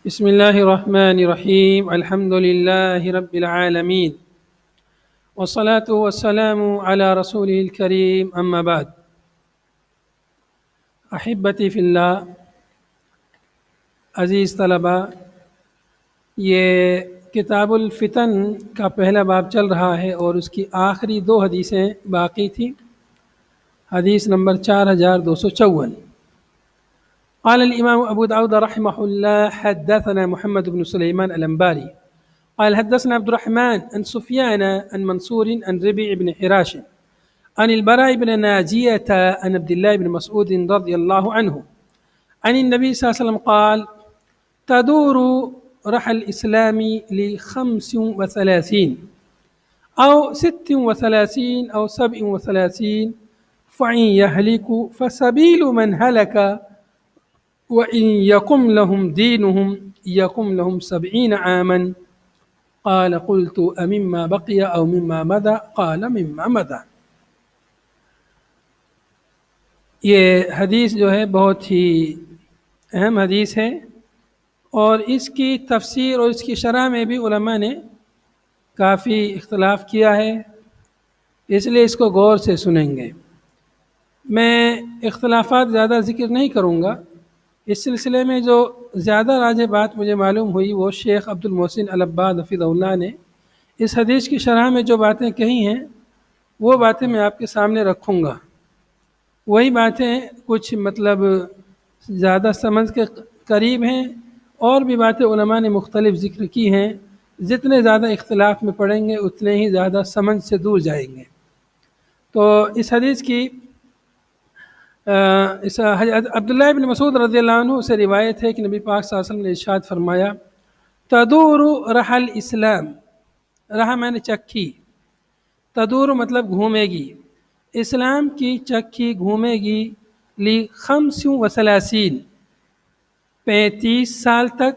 بسم الله الرحمن الرحيم الحمد لله رب العالمين والصلاة والسلام على رسوله الكريم أما بعد أحبتي في الله عزیز طلباء، یہ کتاب الفتن کا پہلا باب چل رہا ہے اور اس کی آخری دو حدیثیں باقی تھیں۔ حدیث نمبر 4254، قال الإمام أبو داود رحمه الله حدثنا محمد بن سليمان الأنباري قال حدثنا عبد الرحمن عن سفيان عن منصور عن ربيع بن حراش عن البراء بن ناجية عن عبد الله بن مسعود رضي الله عنه عن النبي صلى الله عليه وسلم قال تدور رحى الإسلام ل35 أو 36 أو 37 فإن يهلك فسبيل من هلك وإن يقم لهم دينهم يقم لهم 70 عاما قال قلت أمما بقي أو مما مضى قال مما مضى۔ یہ حدیث جو ہے بہت ہی اہم حدیث ہے، اور اس کی تفسیر اور اس کی شرح میں بھی علماء نے کافی اختلاف کیا ہے، اس لیے اس کو غور سے سنیں گے۔ میں اختلافات زیادہ ذکر نہیں کروں گا۔ اس سلسلے میں جو زیادہ راجح بات مجھے معلوم ہوئی وہ شیخ عبد المحسن العباد حفظہ اللہ نے اس حدیث کی شرح میں جو باتیں کہی ہیں وہ باتیں میں آپ کے سامنے رکھوں گا۔ وہی باتیں کچھ زیادہ سمجھ کے قریب ہیں، اور بھی باتیں علماء نے مختلف ذکر کی ہیں۔ جتنے زیادہ اختلاف میں پڑھیں گے اتنے ہی زیادہ سمجھ سے دور جائیں گے۔ تو اس حدیث کی عبداللہ بن مسعود رضی اللہ عنہ سے روایت ہے کہ نبی پاک صلی اللہ علیہ وسلم نے ارشاد فرمایا تدور رحى الاسلام، رحا معنی چکی، تدور مطلب گھومے گی، اسلام کی چکی گھومے گی ل35 35 سال تک،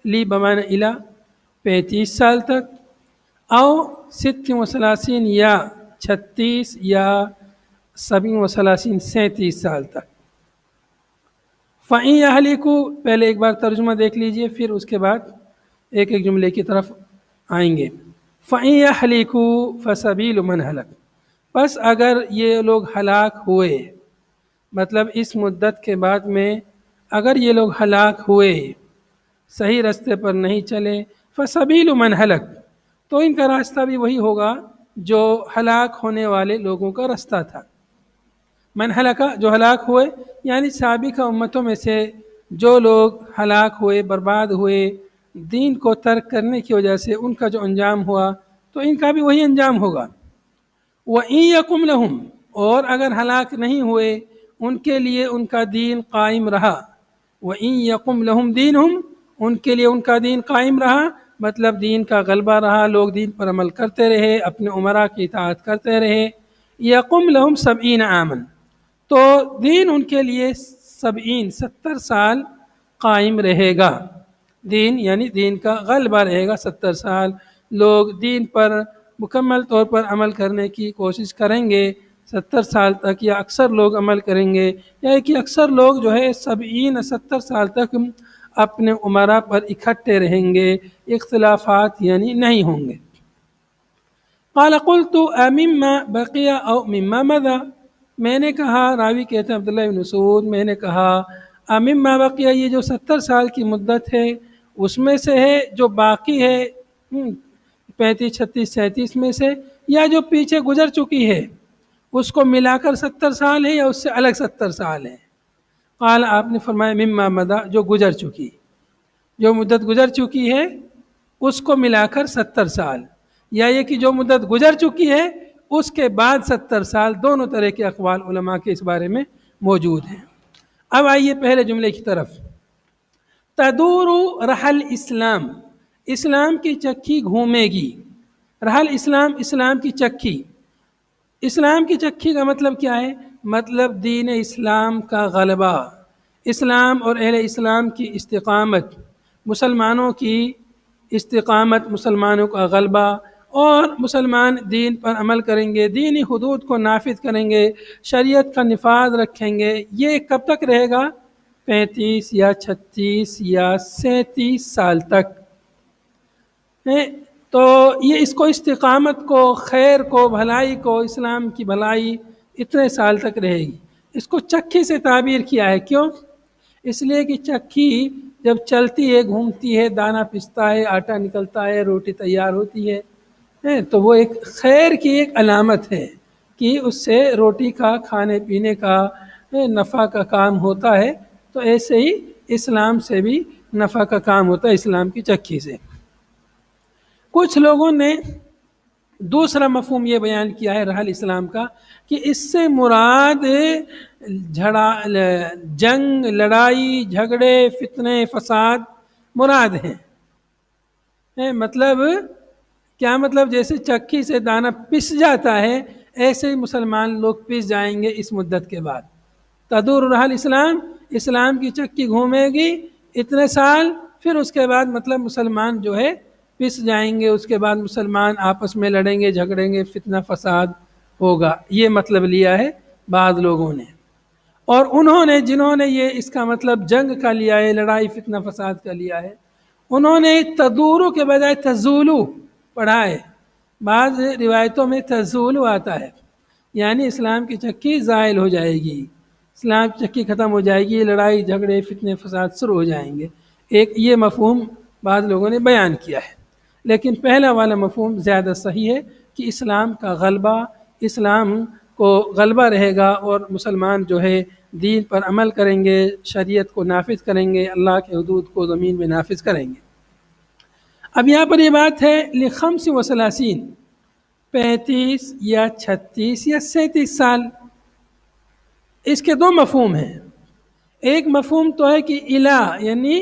لی بمعنی الا 35 سال تک، او 36 یا 36 یا 37 37 سال تک۔ فَإِن يَهْلِكُوا، پہلے ایک بار ترجمہ دیکھ لیجئے، پھر اس کے بعد ایک ایک جملے کی طرف آئیں گے۔ فَإِن يَهْلِكُوا فَسَبِيلُ مَنْ هَلَكَ، پس اگر یہ لوگ ہلاک ہوئے، مطلب اس مدت کے بعد میں اگر یہ لوگ ہلاک ہوئے، صحیح راستے پر نہیں چلے، فَسَبِيلُ مَنْ هَلَكَ، تو ان کا راستہ بھی وہی ہوگا جو ہلاک ہونے والے لوگوں کا راستہ تھا۔ من ہلاکا، جو ہلاک ہوئے، یعنی سابقہ امتوں میں سے جو لوگ ہلاک ہوئے، برباد ہوئے دین کو ترک کرنے کی وجہ سے، ان کا جو انجام ہوا تو ان کا بھی وہی انجام ہوگا۔ وَإِن يَقُمْ لَهُمْ، اور اگر ہلاک نہیں ہوئے ان کے لیے ان کا دین قائم رہا۔ وَإِن يَقُمْ لَهُمْ دِينُهُمْ، ان کے لیے ان کا دین قائم رہا، مطلب دین کا غلبہ رہا، لوگ دین پر عمل کرتے رہے، اپنے امراء کی اطاعت کرتے رہے۔ يَقُمْ لَهُمْ 70 عامًا، تو دین ان کے لیے 70 سال قائم رہے گا۔ دین یعنی دین کا غلبہ رہے گا، 70 سال لوگ دین پر مکمل طور پر عمل کرنے کی کوشش کریں گے، 70 سال تک، یا اکثر لوگ عمل کریں گے، یا کہ اکثر لوگ جو ہے 70 سال تک اپنے امراء پر اکٹھے رہیں گے، اختلافات یعنی نہیں ہوں گے۔ قال قلت امما بقي او مما مضى، میں نے کہا، راوی کہتے ہیں عبداللہ بن مسعود، میں نے کہا امما بقي، یہ جو 70 سال کی مدت ہے اس میں سے ہے جو باقی ہے 35 36 37 میں سے، یا جو پیچھے گزر چکی ہے اس کو ملا کر 70 سال ہے، یا اس سے الگ 70 سال ہے؟ قال، آپ نے فرمایا مما مضى، جو گزر چکی، جو مدت گزر چکی ہے اس کو ملا کر 70 سال، یا یہ کہ جو مدت گزر چکی ہے اس کے بعد 70 سال، دونوں طرح کے اقوال علماء کے اس بارے میں موجود ہیں۔ اب آئیے پہلے جملے کی طرف۔ تدور رحل اسلام، اسلام کی چکی گھومے گی۔ رحل اسلام، اسلام کی چکی۔ اسلام کی چکی کا مطلب کیا ہے؟ مطلب دین اسلام کا غلبہ، اسلام اور اہل اسلام کی استقامت، مسلمانوں کی استقامت، مسلمانوں کا غلبہ، اور مسلمان دین پر عمل کریں گے، دینی حدود کو نافذ کریں گے، شریعت کا نفاذ رکھیں گے۔ یہ کب تک رہے گا؟ 35 یا 36 یا 37 سال تک ہیں، تو یہ اس کو استقامت کو، خیر کو، بھلائی کو، اسلام کی بھلائی اتنے سال تک رہے گی۔ اس کو چکی سے تعبیر کیا ہے، کیوں؟ اس لیے کہ چکی جب چلتی ہے، گھومتی ہے، دانہ پستا ہے، آٹا نکلتا ہے، روٹی تیار ہوتی ہے تو وہ ایک خیر کی ایک علامت ہے کہ اس سے روٹی کا، کھانے پینے کا، نفع کا کام ہوتا ہے۔ تو ایسے ہی اسلام سے بھی نفع کا کام ہوتا ہے، اسلام کی چکی سے۔ کچھ لوگوں نے دوسرا مفہوم یہ بیان کیا ہے رحل اسلام کا کہ اس سے مراد جنگ، لڑائی، جھگڑے، فتنے، فساد مراد ہیں۔ مطلب کیا؟ مطلب جیسے چکی سے دانہ پس جاتا ہے، ایسے ہی مسلمان لوگ پس جائیں گے اس مدت کے بعد۔ تدور رحل اسلام، اسلام کی چکی گھومے گی اتنے سال، پھر اس کے بعد مطلب مسلمان جو ہے پس جائیں گے، اس کے بعد مسلمان آپس میں لڑیں گے، جھگڑیں گے، فتنہ فساد ہوگا۔ یہ مطلب لیا ہے بعض لوگوں نے، اور انہوں نے جنہوں نے یہ اس کا مطلب جنگ کا لیا ہے، لڑائی فتنہ فساد کا لیا ہے، انہوں نے تدورو کے بجائے تزولو پڑھا ہے۔ بعض روایتوں میں تزولو آتا ہے، یعنی اسلام کی چکی زائل ہو جائے گی، اسلام کی چکی ختم ہو جائے گی، لڑائی جھگڑے فتنے فساد شروع ہو جائیں گے۔ ایک یہ مفہوم بعض لوگوں نے بیان کیا ہے، لیکن پہلا والا مفہوم زیادہ صحیح ہے کہ اسلام کا غلبہ، اسلام کو غلبہ رہے گا، اور مسلمان جو ہے دین پر عمل کریں گے، شریعت کو نافذ کریں گے، اللہ کے حدود کو زمین میں نافذ کریں گے۔ اب یہاں پر یہ بات ہے لخمس و ثلاثین، 35 یا 36 یا 37 سال، اس کے دو مفہوم ہیں۔ ایک مفہوم تو ہے کہ الہ، یعنی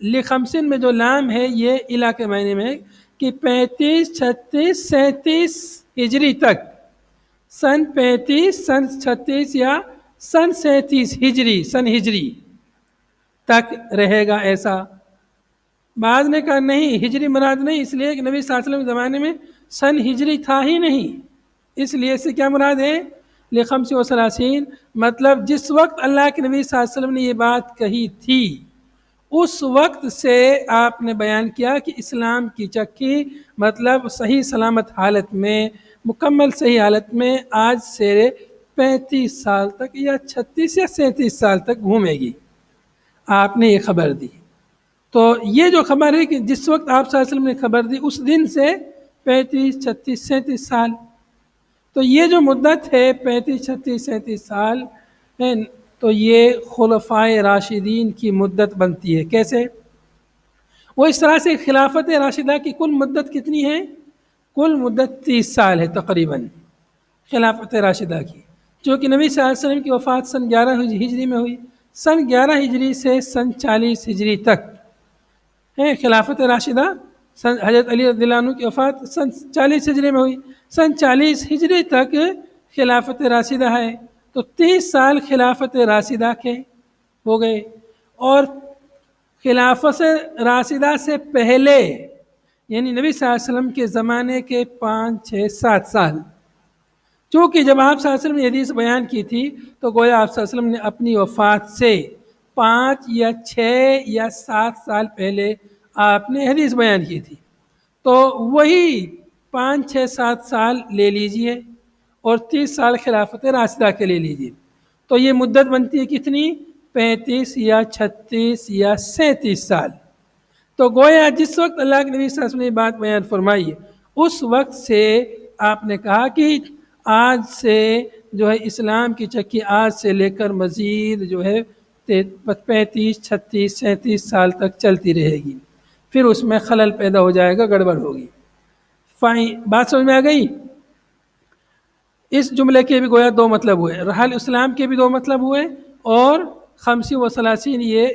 لخمسن میں جو لام ہے یہ الہ کے معنی میں ہے کہ 35، 36، 37 ہجری تک، سن 35، سن 36 یا سن 37 ہجری، سن ہجری تک رہے گا ایسا۔ بعض نے کہا نہیں، ہجری مراد نہیں، اس لیے کہ نبی صلی اللہ علیہ وسلم کے زمانے میں سن ہجری تھا ہی نہیں، اس لیے سے کیا مراد ہے؟ لخمس و ثلاثین، مطلب جس وقت اللہ کے نبی صلی اللہ علیہ وسلم نے یہ بات کہی تھی اس وقت سے آپ نے بیان کیا کہ اسلام کی چکی مطلب صحیح سلامت حالت میں، مکمل صحیح حالت میں آج سے 35 سال تک یا 36 یا 37 سال تک گھومے گی۔ آپ نے یہ خبر دی، تو یہ جو خبر ہے کہ جس وقت آپ صلی اللہ علیہ وسلم نے خبر دی اس دن سے 35، 36، 37 سال، تو یہ جو مدت ہے 35، 36، 37 سال ہے، تو یہ خلفائے راشدین کی مدت بنتی ہے۔ کیسے؟ وہ اس طرح سے خلافت راشدہ کی کل مدت کتنی ہے؟ کل مدت 30 سال ہے تقریباً خلافت راشدہ کی، جو کہ نبی صلی اللہ علیہ وسلم کی وفات سن 11 ہجری میں ہوئی۔ سن 11 ہجری سے سن 40 ہجری تک ہے خلافت راشدہ۔ حضرت علی رضی اللہ عنہ کی وفات سن 40 ہجری میں ہوئی، سن 40 ہجری تک خلافت راشدہ ہے، تو 30 سال خلافت راشدہ کے ہو گئے۔ اور خلافت راشدہ سے پہلے یعنی نبی صلی اللہ علیہ وسلم کے زمانے کے 5، 6، 7 سال، چونکہ جب آپ صلی اللہ علیہ وسلم نے حدیث بیان کی تھی تو گویا آپ صلی اللہ علیہ وسلم نے اپنی وفات سے 5 یا 6 یا 7 سال پہلے آپ نے حدیث بیان کی تھی، تو وہی 5، 6، 7 سال لے لیجئے اور 30 سال خلافت راشدہ کے لے لیجئے، تو یہ مدت بنتی ہے کتنی؟ 35 یا 36 یا 37 سال۔ تو گویا جس وقت اللہ کے نبی صلی اللہ علیہ وسلم نے بات بیان فرمائی اس وقت سے آپ نے کہا کہ آج سے جو ہے اسلام کی چکی آج سے لے کر مزید جو ہے 35، 36، 37 سال تک چلتی رہے گی، پھر اس میں خلل پیدا ہو جائے گا، گڑبڑ ہوگی۔ بات سمجھ میں آ گئی؟ اس جملے کے بھی گویا دو مطلب ہوئے، رحل اسلام کے بھی دو مطلب ہوئے، اور خمسی و ثلاثین یہ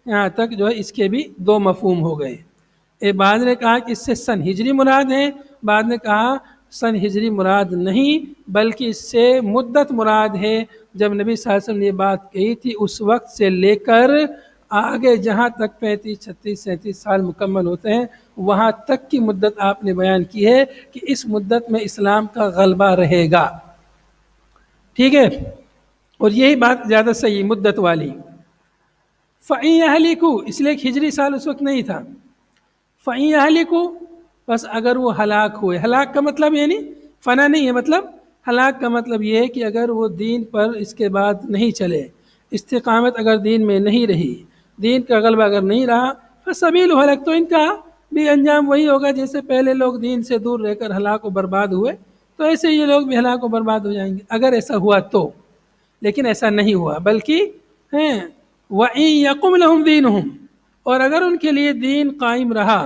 یہاں تک جو ہے اس کے بھی دو مفہوم ہو گئے۔ بعض نے کہا کہ اس سے سن ہجری مراد ہے، بعض نے کہا سن ہجری مراد نہیں بلکہ اس سے مدت مراد ہے، جب نبی صلی اللہ علیہ وسلم نے یہ بات کہی تھی اس وقت سے لے کر آگے جہاں تک 35، 36، 37 سال مکمل ہوتے ہیں وہاں تک کی مدت آپ نے بیان کی ہے کہ اس مدت میں اسلام کا غلبہ رہے گا۔ ٹھیک ہے، اور یہی بات زیادہ صحیح مدت والی۔ فَإِن يَهْلِكُوا، اس لیے کہ ہجری سال اس وقت نہیں تھا. فَإِن يَهْلِكُوا، بس اگر وہ ہلاک ہوئے. ہلاک کا مطلب یعنی فنا نہیں ہے، مطلب ہلاک کا مطلب یہ ہے کہ اگر وہ دین پر اس کے بعد نہیں چلے، استقامت اگر دین میں نہیں رہی، دین کا غلبہ اگر نہیں رہا، فَسَبِيلُ هَلَكَ، تو ان کا بھی انجام وہی ہوگا جیسے پہلے لوگ دین سے دور رہ کر ہلاک و برباد ہوئے، تو ایسے یہ لوگ بھی ہلاک و برباد ہو جائیں گے اگر ایسا ہوا تو. لیکن ایسا نہیں ہوا، بلکہ ہیں وَإِن يَقُمْ لَهُمْ دِينُهُمْ، اور اگر ان کے لیے دین قائم رہا،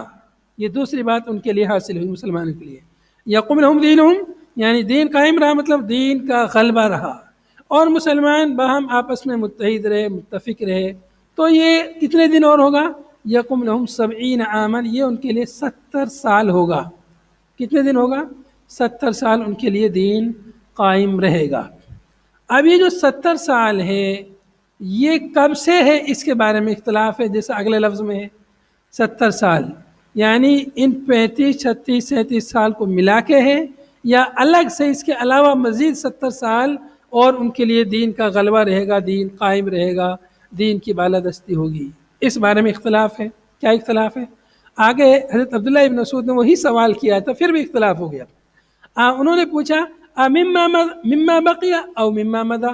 یہ دوسری بات ان کے لیے حاصل ہوئی مسلمانوں کے لیے. یقوم لہم دینہم یعنی دین قائم رہا، مطلب دین کا غلبہ رہا، اور مسلمان باہم آپس میں متحد رہے، متفق رہے، تو یہ کتنے دن اور ہوگا؟ یقوم لہم 70 عاما، یہ ان کے لیے 70 سال ہوگا. کتنے دن ہوگا؟ 70 سال ان کے لیے دین قائم رہے گا. اب یہ جو 70 سال ہے یہ کب سے ہے اس کے بارے میں اختلاف ہے، جیسے اگلے لفظ میں ہے 70 سال، یعنی ان 35 36 37 سال کو ملا کے ہے یا الگ سے اس کے علاوہ مزید 70 سال اور ان کے لیے دین کا غلبہ رہے گا، دین قائم رہے گا، دین کی بالادستی ہوگی. اس بارے میں اختلاف ہے. کیا اختلاف ہے؟ آگے حضرت عبداللہ ابن مسعود نے وہی سوال کیا تھا، پھر بھی اختلاف ہو گیا. انہوں نے پوچھا مما بقی او مما مضی،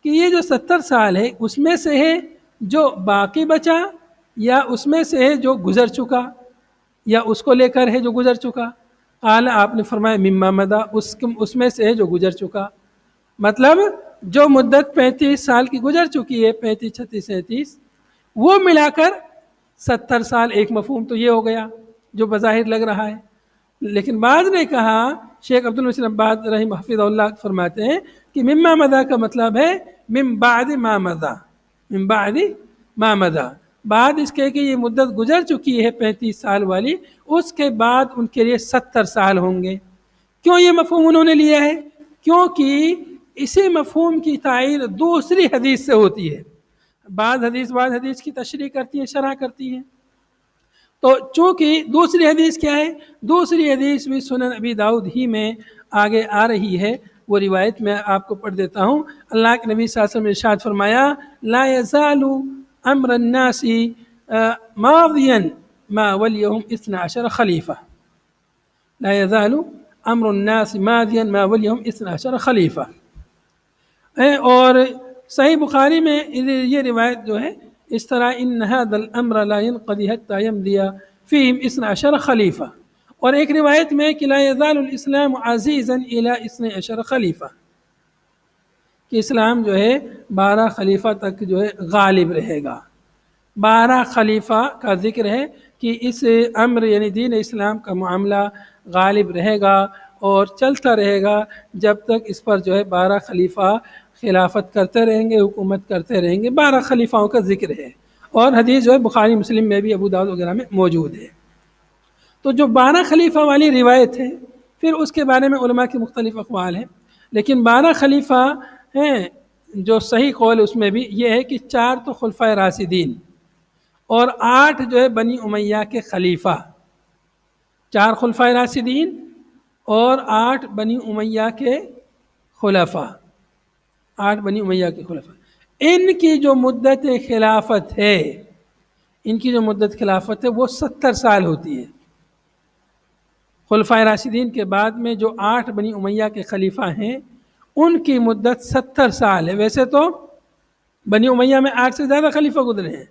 کہ یہ جو 70 سال ہے اس میں سے ہے جو باقی بچا یا اس میں سے ہے جو گزر چکا، یا اس کو لے کر ہے جو گزر چکا؟ قال، آپ نے فرمایا مما مضی، اس میں سے ہے جو گزر چکا. مطلب جو مدت 35 سال کی گزر چکی ہے، 35 36 37، وہ ملا کر 70 سال. ایک مفہوم تو یہ ہو گیا جو بظاہر لگ رہا ہے. لیکن بعض نے کہا، شیخ عبد المحسن عباد رحمہ حفظہ اللہ فرماتے ہیں کہ مما مضی کا مطلب ہے من بعد ما مضی، من بعد ما مضی، بعد اس کے کہ یہ مدت گزر چکی ہے 35 سال والی، اس کے بعد ان کے لیے 70 سال ہوں گے. کیوں یہ مفہوم انہوں نے لیا ہے؟ کیونکہ اسی مفہوم کی تائید دوسری حدیث سے ہوتی ہے. بعض حدیث کی تشریح کرتی ہے، شرح کرتی ہے. تو چونکہ دوسری حدیث کیا ہے؟ دوسری حدیث بھی سنن ابی داؤد ہی میں آگے آ رہی ہے. وہ روایت میں آپ کو پڑھ دیتا ہوں. اللہ کے نبی صلی اللہ علیہ وسلم نے ارشاد فرمایا، لا یزال امر الناس ماضیا ما ولیہم 12 خلیفہ. لا یزال امر الناس ماضیا ما ولیہم 12 خلیفہ. اور صحیح بخاری میں یہ روایت جو ہے اس طرح، ان هذا الامر لا ينقضي حتى يمضي فيهم 12 خلیفہ. اور ایک روایت میں کہ لا يزال الاسلام عزیزا الى 12 خلیفہ، کہ اسلام جو ہے 12 خلیفہ تک جو ہے غالب رہے گا. 12 خلیفہ کا ذکر ہے کہ اس امر یعنی دین اسلام کا معاملہ غالب رہے گا اور چلتا رہے گا جب تک اس پر جو ہے 12 خلیفہ خلافت کرتے رہیں گے، حکومت کرتے رہیں گے. 12 خلیفاؤں کا ذکر ہے، اور حدیث جو ہے بخاری مسلم میں بھی، ابو داؤد وغیرہ میں موجود ہے. تو جو 12 خلیفہ والی روایت ہے، پھر اس کے بارے میں علماء کے مختلف اقوال ہیں، لیکن 12 خلیفہ ہیں جو صحیح قول اس میں بھی یہ ہے کہ 4 تو خلفائے راشدین اور 8 جو ہے بنی امیہ کے خلیفہ. 4 خلفائے راشدین اور 8 بنی امیہ کے خلفاء. 8 بنی امیہ کے خلفاء، ان کی جو مدت خلافت ہے، ان کی جو مدت خلافت ہے وہ 70 سال ہوتی ہے. خلفائے راشدین کے بعد میں جو 8 بنی امیہ کے خلیفہ ہیں ان کی مدت 70 سال ہے. ویسے تو بنی امیہ میں 8 سے زیادہ خلیفہ گزرے ہیں،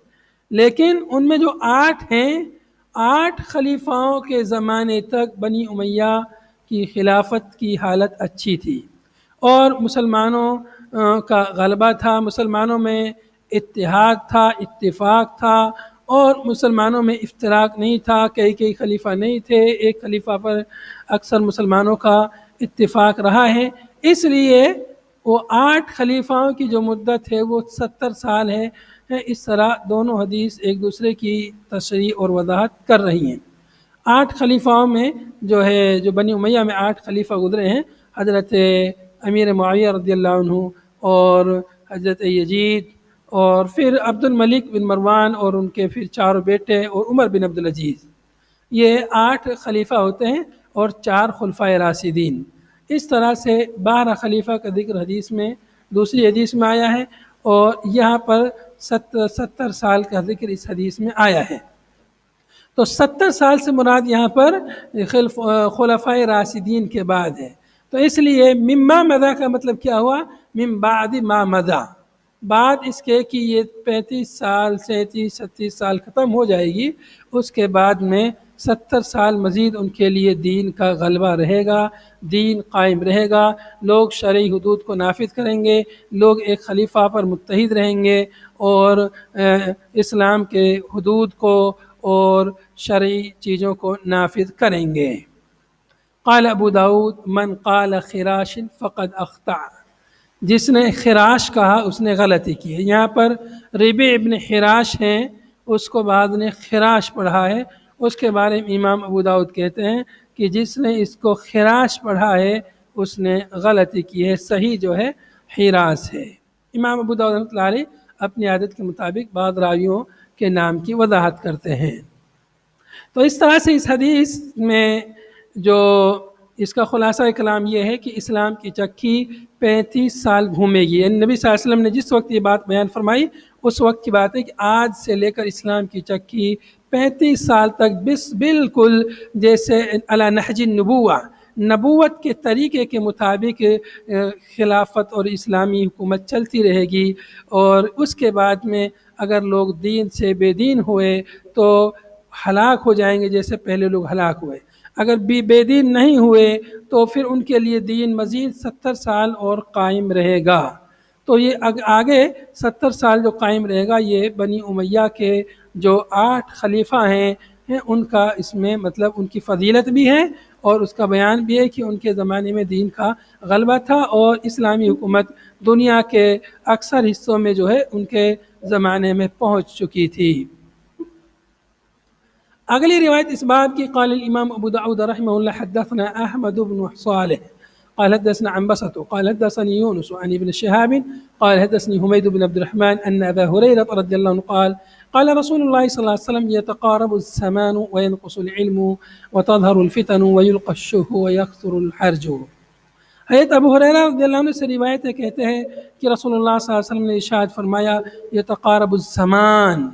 لیکن ان میں جو 8 ہیں، 8 خلیفاؤں کے زمانے تک بنی امیہ کی خلافت کی حالت اچھی تھی، اور مسلمانوں کا غلبہ تھا، مسلمانوں میں اتحاد تھا، اتفاق تھا، اور مسلمانوں میں افتراق نہیں تھا. کئی خلیفہ نہیں تھے، ایک خلیفہ پر اکثر مسلمانوں کا اتفاق رہا ہے. اس لیے وہ 8 خلیفاؤں کی جو مدت ہے وہ 70 سال ہے. اس طرح دونوں حدیث ایک دوسرے کی تشریح اور وضاحت کر رہی ہیں. 8 خلیفاؤں میں جو ہے، جو بنی امیہ میں 8 خلیفہ گزرے ہیں، حضرت امیر معاویہ رضی اللہ عنہ اور حضرت یزید اور پھر عبد الملک بن مروان اور ان کے پھر 4 بیٹے اور عمر بن عبدالعزیز. یہ 8 خلیفہ ہوتے ہیں اور 4 خلفائے راشدین. اس طرح سے 12 خلیفہ کا ذکر حدیث میں، دوسری حدیث میں آیا ہے، اور یہاں پر 70 سال کا ذکر اس حدیث میں آیا ہے۔ تو 70 سال سے مراد یہاں پر خلفائے راشدین کے بعد ہے۔ تو اس لیے مما مدہ کا مطلب کیا ہوا؟ من بعد ما مدہ، بعد اس کے کہ یہ 35 سال 37 36 سال ختم ہو جائے گی، اس کے بعد میں 70 سال مزید ان کے لیے دین کا غلبہ رہے گا، دین قائم رہے گا، لوگ شرعی حدود کو نافذ کریں گے، لوگ ایک خلیفہ پر متحد رہیں گے اور اسلام کے حدود کو اور شرعی چیزوں کو نافذ کریں گے۔ قال ابو داود من قال خراش فقد اخطأ، جس نے خراش کہا اس نے غلطی کی ہے۔ یہاں پر ربیع ابن حراش ہیں، اس کو بعد نے خراش پڑھا ہے، اس کے بارے میں امام ابو داود کہتے ہیں کہ جس نے اس کو خراش پڑھا ہے اس نے غلطی کی ہے، صحیح جو ہے حراس ہے۔ امام ابو داود رحمۃ اللہ علیہ اپنی عادت کے مطابق بعض راویوں کے نام کی وضاحت کرتے ہیں۔ تو اس طرح سے اس حدیث میں جو اس کا خلاصہ کلام یہ ہے کہ اسلام کی چکی 35 سال گھومے گی، یعنی نبی صلی اللہ علیہ وسلم نے جس وقت یہ بات بیان فرمائی اس وقت کی بات ہے کہ آج سے لے کر اسلام کی چکی 35 سال تک بالکل جیسے علی نہج النبوہ، نبوت کے طریقے کے مطابق خلافت اور اسلامی حکومت چلتی رہے گی، اور اس کے بعد میں اگر لوگ دین سے بے دین ہوئے تو ہلاک ہو جائیں گے جیسے پہلے لوگ ہلاک ہوئے، اگر بے دین نہیں ہوئے تو پھر ان کے لیے دین مزید 70 سال اور قائم رہے گا۔ تو یہ آگے 70 سال جو قائم رہے گا یہ بنی امیہ کے جو 8 خلیفہ ہیں ان کا اس میں مطلب ان کی فضیلت بھی ہے اور اس کا بیان بھی ہے کہ ان کے زمانے میں دین کا غلبہ تھا اور اسلامی حکومت دنیا کے اکثر حصوں میں جو ہے ان کے زمانے میں پہنچ چکی تھی۔ اگلی روایت اس باب کی قال الامام ابو داود رحمہ اللہ حدثنا احمد بن صالح قال حدثنا عنبسة قال حدثني يونس عن ابن شهاب قال حدثني حميد بن عبد الرحمن ان ابا هريرة رضي الله عنه قال رسول الله صلى الله عليه وسلم يتقارب الزمان وينقص العلم وتظهر الفتن ويلقى الشح ويكثر الحرج۔ حضرت ابو ہریرہ رضی اللہ عنہ سے روایت ہے، کہتے ہیں کہ رسول اللہ صلی اللہ علیہ وسلم نے ارشاد فرمایا یتقارب الزمان،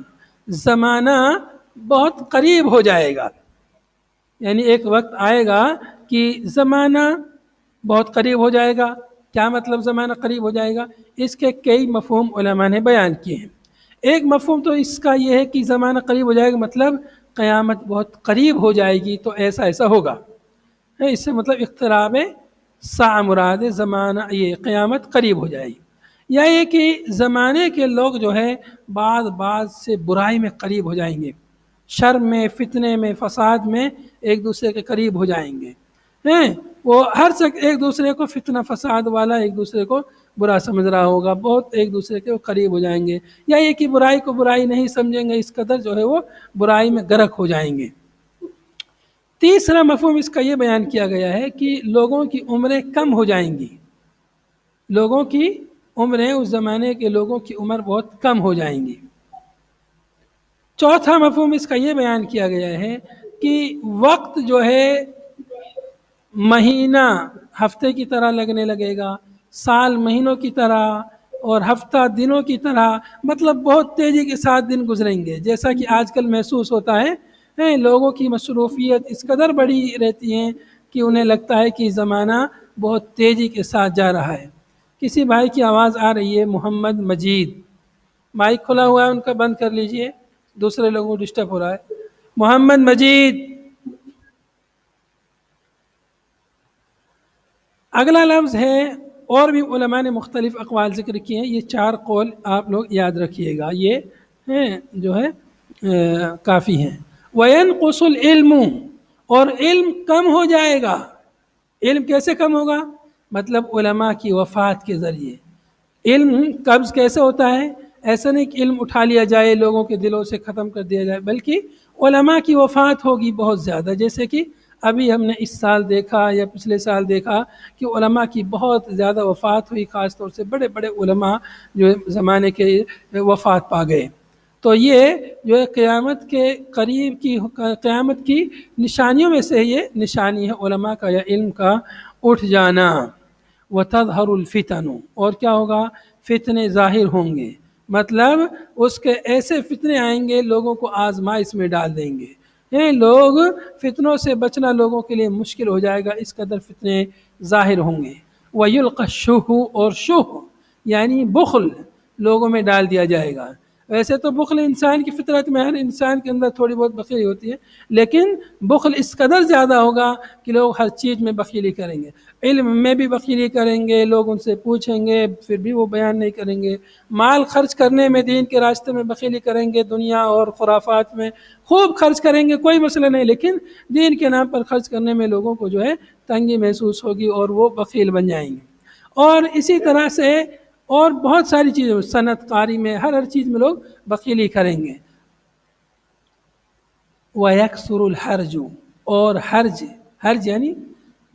زمانہ بہت قریب ہو جائے گا، یعنی ایک وقت آئے گا کہ زمانہ بہت قریب ہو جائے گا۔ کیا مطلب زمانہ قریب ہو جائے گا؟ اس کے کئی مفہوم علماء نے بیان کیے ہیں۔ ایک مفہوم تو اس کا یہ ہے کہ زمانہ قریب ہو جائے گا مطلب قیامت بہت قریب ہو جائے گی تو ایسا ایسا ہوگا، اس سے مطلب اقتراب ساعہ مراد ہے، زمانہ یہ قیامت قریب ہو جائے گی، یا یہ کہ زمانے کے لوگ جو ہے بعض سے برائی میں قریب ہو جائیں گے، شر میں، فتنے میں، فساد میں ایک دوسرے کے قریب ہو جائیں گے، وہ ہر ایک دوسرے کو فتنہ فساد والا ایک دوسرے کو برا سمجھ رہا ہوگا، بہت ایک دوسرے کے قریب ہو جائیں گے، یا یہ کہ برائی کو برائی نہیں سمجھیں گے، اس قدر جو ہے وہ برائی میں غرق ہو جائیں گے۔ تیسرا مفہوم اس کا یہ بیان کیا گیا ہے کہ لوگوں کی عمریں کم ہو جائیں گی، لوگوں کی عمریں، اس زمانے کے لوگوں کی عمر بہت کم ہو جائیں گی۔ چوتھا مفہوم اس کا یہ بیان کیا گیا ہے کہ وقت جو ہے مہینہ ہفتے کی طرح لگنے لگے گا، سال مہینوں کی طرح اور ہفتہ دنوں کی طرح، مطلب بہت تیزی کے ساتھ دن گزریں گے، جیسا کہ آج کل محسوس ہوتا ہے لوگوں کی مصروفیت اس قدر بڑی رہتی ہیں کہ انہیں لگتا ہے کہ زمانہ بہت تیزی کے ساتھ جا رہا ہے۔ کسی بھائی کی آواز آ رہی ہے، محمد مجید، مائک کھلا ہوا ہے ان کا بند کر لیجئے، دوسرے لوگوں کو ڈسٹرب ہو رہا ہے۔ محمد مجید۔ اگلا لفظ ہے، اور بھی علماء نے مختلف اقوال ذکر کیے ہیں، یہ 4 قول آپ لوگ یاد رکھیے گا، یہ جو ہے کافی ہیں۔ وَيَنْقُصُ الْعِلْمُ، اور علم کم ہو جائے گا۔ علم کیسے کم ہوگا؟ مطلب علماء کی وفات کے ذریعے۔ علم قبض کیسے ہوتا ہے؟ ایسا نہیں کہ علم اٹھا لیا جائے، لوگوں کے دلوں سے ختم کر دیا جائے، بلکہ علماء کی وفات ہوگی بہت زیادہ، جیسے کہ ابھی ہم نے اس سال دیکھا یا پچھلے سال دیکھا کہ علماء کی بہت زیادہ وفات ہوئی، خاص طور سے بڑے بڑے علماء جو زمانے کے وفات پا گئے۔ تو یہ جو ہے قیامت کے قریب کی قیامت کی نشانیوں میں سے یہ نشانی ہے علماء کا یا علم کا اٹھ جانا۔ وَتَظْهَرُ الْفِتَنُ، اور کیا ہوگا؟ فتنے ظاہر ہوں گے، مطلب اس کے ایسے فتنے آئیں گے لوگوں کو آزمائش میں ڈال دیں گے، لوگ فتنوں سے بچنا لوگوں کے لیے مشکل ہو جائے گا، اس قدر فتنے ظاہر ہوں گے۔ وَيُلْقَى الشُّحُ، اور شح یعنی بخل لوگوں میں ڈال دیا جائے گا۔ ویسے تو بخل انسان کی فطرت میں، ہر انسان کے اندر تھوڑی بہت بخیلی ہوتی ہے، لیکن بخل اس قدر زیادہ ہوگا کہ لوگ ہر چیز میں بخیلی کریں گے، علم میں بھی بخیلی کریں گے، لوگ ان سے پوچھیں گے پھر بھی وہ بیان نہیں کریں گے، مال خرچ کرنے میں دین کے راستے میں بخیلی کریں گے، دنیا اور خرافات میں خوب خرچ کریں گے، کوئی مسئلہ نہیں، لیکن دین کے نام پر خرچ کرنے میں لوگوں کو جو ہے تنگی محسوس ہوگی اور وہ بخیل بن جائیں گے۔ اور اسی طرح سے اور بہت ساری چیزیں، صنعت کاری میں، ہر چیز میں لوگ بخیلی کریں گے۔ وَيَكْثُرُ الْحَرْجُ، اور حرج یعنی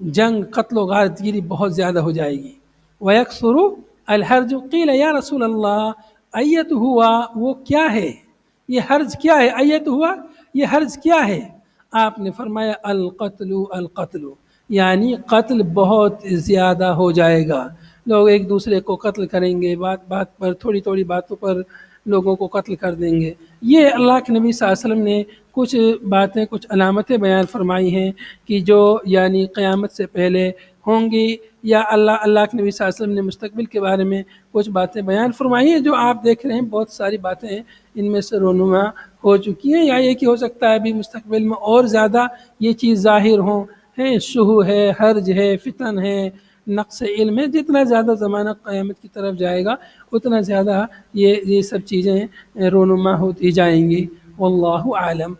جنگ، قتل و غارت گیری بہت زیادہ ہو جائے گی۔ وَيَكْثُرُ الْحَرْجُ قِيلَ یا رسول اللہ ایت ہوا، وہ کیا ہے یہ حرج، کیا ہے ایت ہوا، یہ حرج کیا ہے؟ آپ نے فرمایا القتل یعنی قتل بہت زیادہ ہو جائے گا، لوگ ایک دوسرے کو قتل کریں گے، بات بات پر، تھوڑی تھوڑی باتوں پر لوگوں کو قتل کر دیں گے۔ یہ اللہ کے نبی صلی اللہ علیہ وسلم نے کچھ باتیں، کچھ علامتیں بیان فرمائی ہیں کہ جو یعنی قیامت سے پہلے ہوں گی، یا اللہ کے نبی صلی اللہ علیہ وسلم نے مستقبل کے بارے میں کچھ باتیں بیان فرمائی ہیں جو آپ دیکھ رہے ہیں، بہت ساری باتیں ہیں، ان میں سے رونما ہو چکی ہیں، یا یہ کہ ہو سکتا ہے ابھی مستقبل میں اور زیادہ یہ چیز ظاہر ہوں، شح ہے، حرج ہے، فتن ہے، نقص علم ہے، جتنا زیادہ زمانہ قیامت کی طرف جائے گا اتنا زیادہ یہ سب چیزیں رونما ہوتی جائیں گی۔ واللہ عالم۔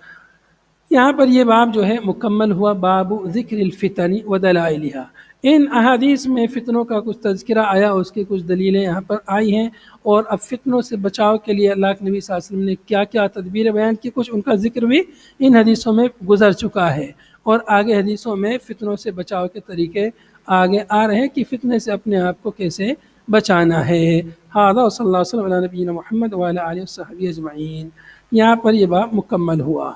یہاں پر یہ باب جو ہے مکمل ہوا، باب ذکر الفتن و دلائلها۔ ان احادیث میں فتنوں کا کچھ تذکرہ آیا، اس کی کچھ دلیلیں یہاں پر آئی ہیں، اور اب فتنوں سے بچاؤ کے لیے اللہ کے نبی صلی اللہ علیہ وسلم نے کیا کیا تدبیر بیان کی، کچھ ان کا ذکر بھی ان حدیثوں میں گزر چکا ہے، اور آگے حدیثوں میں فتنوں سے بچاؤ کے طریقے آگے آ رہے ہیں کہ فتنے سے اپنے آپ کو کیسے بچانا ہے۔ ھذا صلی اللہ علیہ وسلم علی نبینا محمد وعلی آلہ وصحبہ اجمعین۔ یہاں پر یہ باب مکمل ہوا۔